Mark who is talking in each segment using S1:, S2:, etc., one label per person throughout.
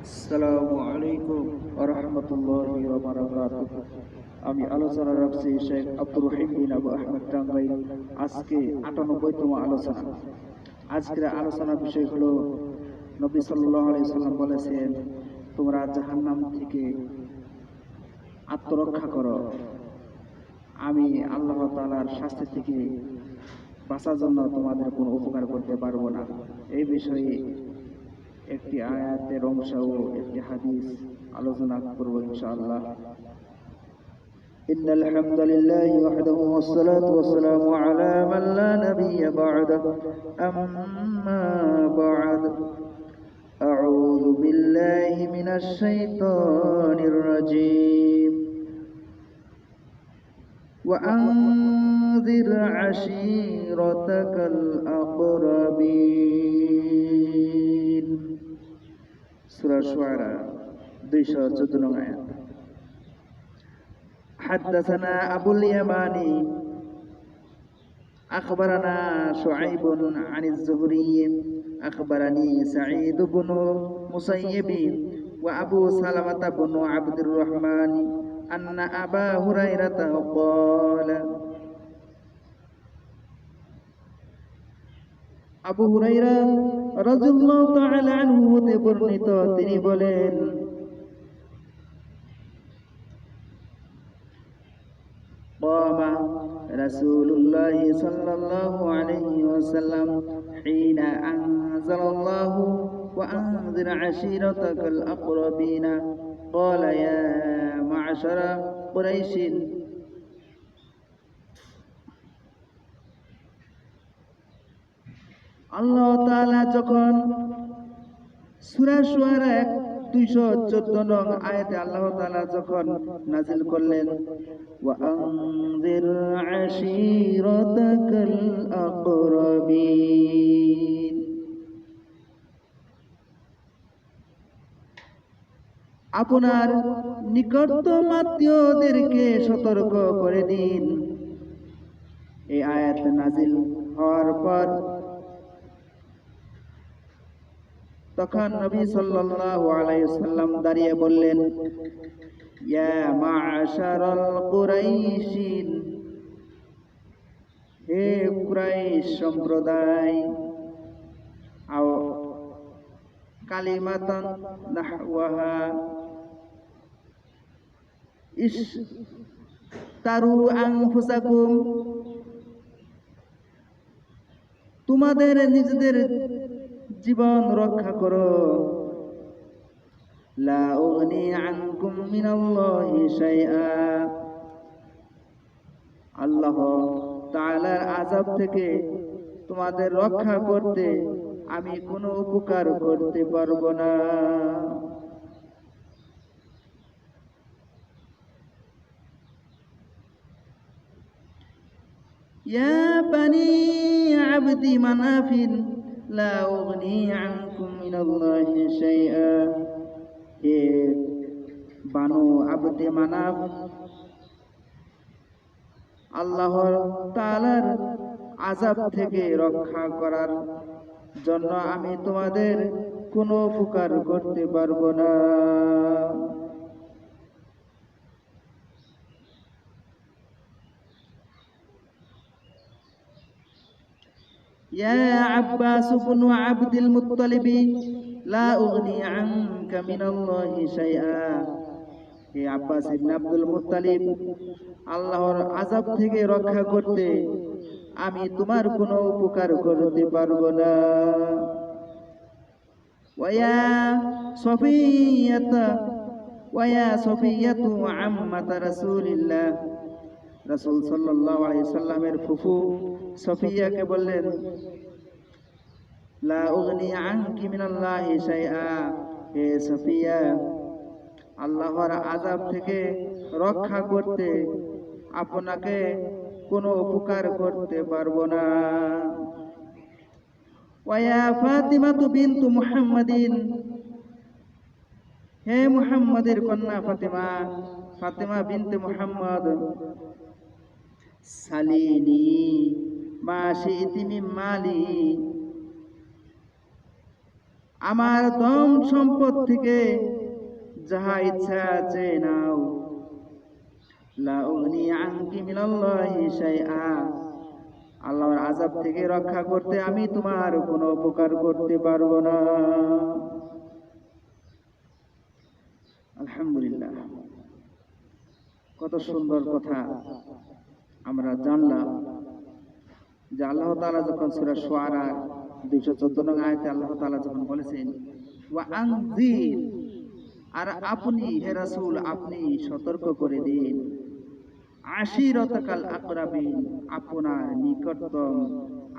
S1: আসসালামু আলাইকুম ওয়া রাহমাতুল্লাহি ওয়া বারাকাতুহু। আমি আলোচনা রাখছি শেখ আব্দুর রহিম বিন আবু আহমদ টাঙ্গাইল। আজকে ৯৮তম আলোচনা। আজকের আলোচনার বিষয় হলো নবী সাল্লাল্লাহু আলাইহি সাল্লাম বলেছেন, তোমরা জাহান্নাম থেকে আত্মরক্ষা করো, আমি আল্লাহ তাআলার শাস্তি থেকে বাঁচার জন্য তোমাদের কোনো উপকার করতে পারবো না। এই বিষয়ে একটি আয়াতের অংশ ও একটি হাদিস আলোচনা করব ইনশাআল্লাহ। ইন্নাল হামদুলিল্লাহি ওয়াহদাহু ওয়াসসালাতু ওয়াসসালামু আলা মান লা নাবিয়্যা বা'দাহু আম্মা বা'দ। আউযু বিল্লাহি মিনাশ শাইতানির রাজীম। وأنذر عشيرتك الأقربين سورة الشعراء 214 নং আয়াত। حدثنا أبو اليماني أخبرنا شعيب عن الزهري أخبرني سعيد بن مسيب وأبو سلمة بن عبد الرحمن أن أبا هريرة قال আবু হুরায়রা রাদিয়াল্লাহু তাআলা আনহু হতে বর্ণিত, তিনি বলেন, قام رسول الله صلى الله عليه وسلم حين أنزل الله وأنذر عشيرتك الأقربين قال يا معشر قريش আল্লাহ তাআলা যখন সূরা শুআরা 214 নং আয়াতে আল্লাহ তাআলা যখন নাযিল করলেন ওয়া আনযির আশীরাতাকাল আকরাবিন, আপনার নিকটতম আত্মীয়দেরকে সতর্ক করে দিন। এই আয়াত নাযিল হওয়ার পর তখন নবী সাল্লাল্লাহু আলাইহি ওয়াসাল্লাম দাঁড়িয়ে বললেন, ইয়া মা'শারাল কুরাইশিন, হে কুরাইশ সম্প্রদায়, আও কালিমাতান নাহওয়াহা ইশতারু আনফুসাকুম, তোমাদের নিজেদের জীবন রক্ষা করো। লা উগনি আনকুম মিনাল্লাহি শাইআ, আল্লাহ তাআলার আযাব থেকে তোমাদের রক্ষা করতে আমি কোনো উপকার করতে পারবো না। ইয়া বানি আবদি মানাফিন লা উগনি আনকুম মিনাল্লাহি শাইআ, হে বানু আবদি মানাফ, আল্লাহর তাআলার আযাব থেকে রক্ষা করার জন্য আমি তোমাদের কোনো উপকার করতে পারবো না। ইয়া আব্বাস ইবনে আবদুল মুত্তালিব লা উগনি আনকা মিনাল্লাহি শাইআ, হে আব্বাস ইবনে আব্দুল মুত্তালিব, আল্লাহর আযাব থেকে রক্ষা করতে আমি তোমার কোনো উপকার করতে পারবো না। ওয়া সফিয়াতু আম্মাতা রাসূলিল্লাহ, রাসূল সাল্লাল্লাহু আলাইহি সাল্লামের ফুফু সফিয়াকে বললেন, লা উগনি আনকি মিনাল্লাহি শাইআ, হে সফিয়া, আল্লাহর আযাব থেকে রক্ষা করতে আপনাকে কোনো উপকার করতে পারবো না। ওয়া ফাতিমাতু বিনতু মুহাম্মাদিন, হে মুহাম্মাদের কন্যা ফাতিমা, ফাতিমা বিনতে মুহাম্মদ, সালিনি মা শি'তি মিন মালি, আমার ধন সম্পদ থেকে যাহা ইচ্ছা চেয়ে নাও, লা উগনি আনকি মিনাল্লাহি শাইআ, আল্লাহর আযাব থেকে রক্ষা করতে আমি তোমার কোনো উপকার করতে পারবো না। আলহামদুলিল্লাহ, কত সুন্দর কথা আমরা জানলাম যে আল্লাহ তাআলা যখন সূরা শুআরা 214 নং আয়াতে আল্লাহ তাআলা যখন বলেছেন ওয়া আনজির, আর আপনি হে রাসূল আপনি সতর্ক করে দিন, আশিরাতাকাল আকরাবিন, আপনার নিকটতম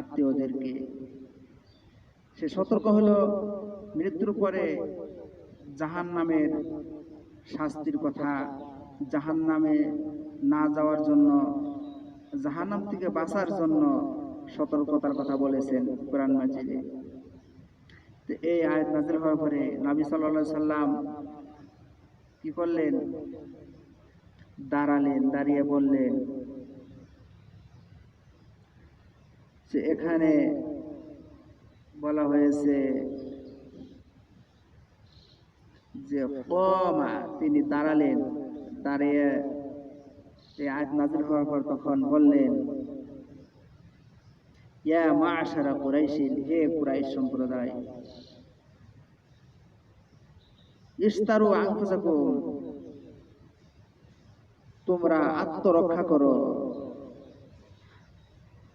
S1: আত্মীয়দেরকে। সে সতর্ক হলো মৃত্যুর পরে জাহান্নামের শাস্তির কথা, জাহান্নামে না যাওয়ার জন্য, জাহান্নাম থেকে বাঁচার জন্য সতর্কতার কথা বলেছেন কোরআন মাজিদে। তো এই আয়াত নাযিল হওয়ার পরে নবী সাল্লাল্লাহু আলাইহি সাল্লাম কি করলেন? দাঁড়ালেন, দাঁড়িয়ে বললেন যে এখানে বলা হয়েছে যে কমা, তিনি দাঁড়ালেন, দাঁড়িয়ে এই আয়াত নাযিল হওয়ার পর তখন বললেন ইয়া মা'শারা কুরাইশিন, হে কুরাইশ সম্প্রদায়, ইস্তারু আনফুসাকুম, তোমরা আত্মরক্ষা করো,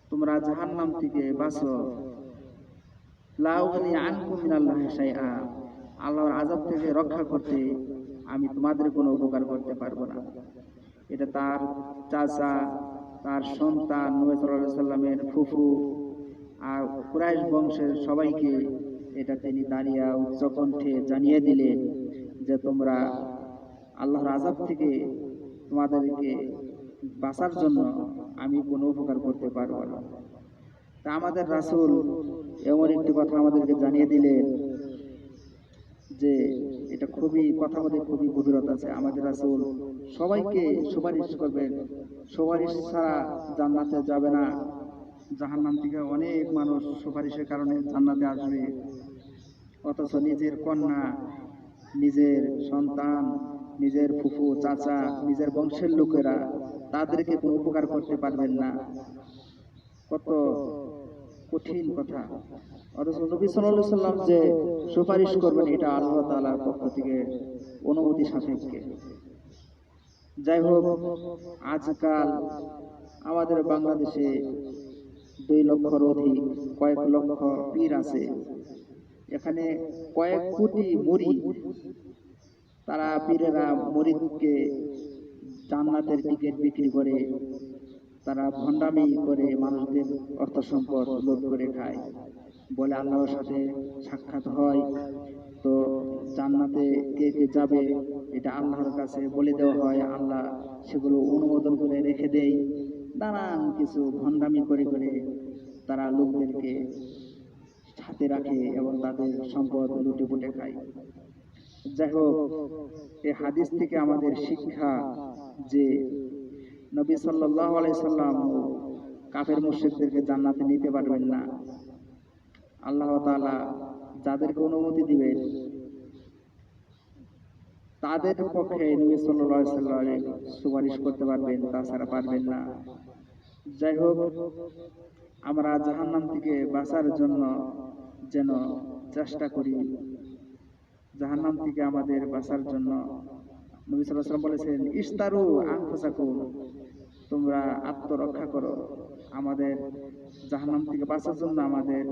S1: তোমরা জাহান্নাম থেকে বাঁচো, লা উগনি আনকুম মিনাল্লাহি শাইআ, আল্লাহর আযাব থেকে রক্ষা করতে আমি তোমাদের কোনো উপকার করতে পারবো না। এটা তার চাচা, তার সন্তান নবী সাল্লাল্লাহু আলাইহি সাল্লামের ফুফু আর কুরাইশ বংশের সবাইকে এটা তিনি দাঁড়িয়ে উচ্চকণ্ঠে জানিয়ে দিলেন যে তোমরা আল্লাহর আযাব থেকে তোমাদেরকে বাঁচার জন্য আমি কোনো উপকার করতে পারবো না। তা আমাদের রাসূল এমন একটি কথা আমাদেরকে জানিয়ে দিলেন যে এটা খুবই, কথার মধ্যে খুবই গভীরতা আছে। আমাদের রাসূল সবাইকে সুপারিশ করবেন, সুপারিশ ছাড়া জান্নাতে যাবে না। জাহান্নাম থেকে অনেক মানুষ সুপারিশের কারণে জান্নাতে আসবে, অথচ নিজের কন্যা, নিজের সন্তান, নিজের ফুফু, চাচা, নিজের বংশের লোকেরা তাদেরকে কোনো উপকার করতে পারবেন না। কত কঠিন কথা। অথচ নবী সাল্লাল্লাহু আলাইহি সাল্লাম যে সুপারিশ করবেন এটা আল্লাহ তাআলার পক্ষ থেকে অনুমতি সাপেক্ষে। যাই হোক, আজকাল আমাদের বাংলাদেশে 2 লক্ষর অধিক, কয়েক লক্ষ পীর আছে। এখানে কয়েক কোটি মুরিদ, তারা পীরেরা মুরিদকে জান্নাতের টিকিট বিক্রি করে, তারা ভণ্ডামি করে মানুষদের অর্থ সম্পদ লুট করে খায়। বলে আল্লাহর সাথে সাক্ষাৎ হয়, তো জান্নাতে কে কে যাবে এটা আল্লাহর কাছে বলে দেওয়া হয়, আল্লাহ সেগুলো অনুমোদন করে রেখে দেয়। নানান কিছু ভণ্ডামি করে করে তারা লোকদেরকে হাতে রাখে এবং তাদের সম্পদ লুটে পুটে খায়। যাই হোক, এই হাদিস থেকে আমাদের শিক্ষা যে নবী সাল্লাল্লাহু আলাইহি সাল্লাম কাফের মুশরিকদেরকে জান্নাতে নিতে পারবেন না। আল্লাহ তাআলা যাদেরকে অনুমতি দিবেন তাদের পক্ষে নবী সাল্লাল্লাহু আলাইহি সাল্লাম সুপারিশ করতে পারবেন, তাছাড়া পারবেন না। যাই হোক, আমরা জাহান্নাম থেকে বাঁচার জন্য যেন চেষ্টা করি। জাহান্নাম থেকে আমাদের বাঁচার জন্য নবী সাল্লাল্লাহু আলাইহি ওয়াসাল্লাম বলেছেন ইস্তারু আনফুসাকুম, তোমরা আত্মরক্ষা করো। আমাদের জাহান্নাম থেকে বাঁচার জন্য, আমাদের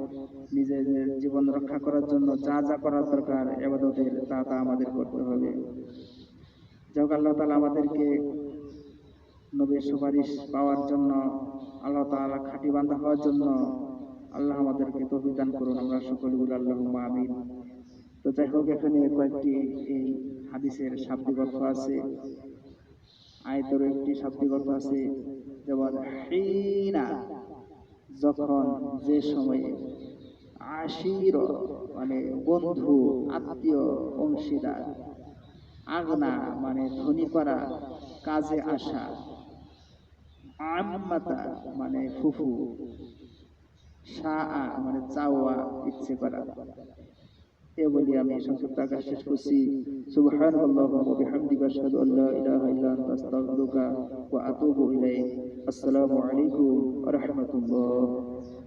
S1: নিজেদের জীবন রক্ষা করার জন্য যা যা করার দরকার ইবাদতের, তা তা আমাদের করতে হবে। যাই হোক, আল্লাহ তাআলা আমাদেরকে নবীর সুপারিশ পাওয়ার জন্য, আল্লাহ তাআলা খাঁটি বান্দা হওয়ার জন্য আল্লাহ আমাদেরকে তৌফিক দান করুন। আমরা সকলে বলি আল্লাহুম্মা আমিন। তো যাই হোক, এখানে কয়েকটি এই হাদিসের শাব্দিক অর্থ আছে, আয়াতেরও একটি শাব্দিক অর্থ আছে। যেমন হিনা, যখন, যে সময়ে, আশির মানে বন্ধু, আত্মীয়, অংশীদার, আগনা মানে ধনী করা, কাজে আসা, আম্মাতা মানে ফুফু, শাআ মানে চাওয়া, ইচ্ছে করা। এ বলি আমি সংক্ষিপ্ত আকাশ শেষ করছি। সুবহানাল্লাহি ওয়া বিহামদিহি আশহাদু আল্লা ইলাহা ইল্লা আনতা আস্তাগফিরুকা ওয়া আতুবু ইলাইক। আসসালামু আলাইকুম ওয়া রাহমাতুল্লাহ।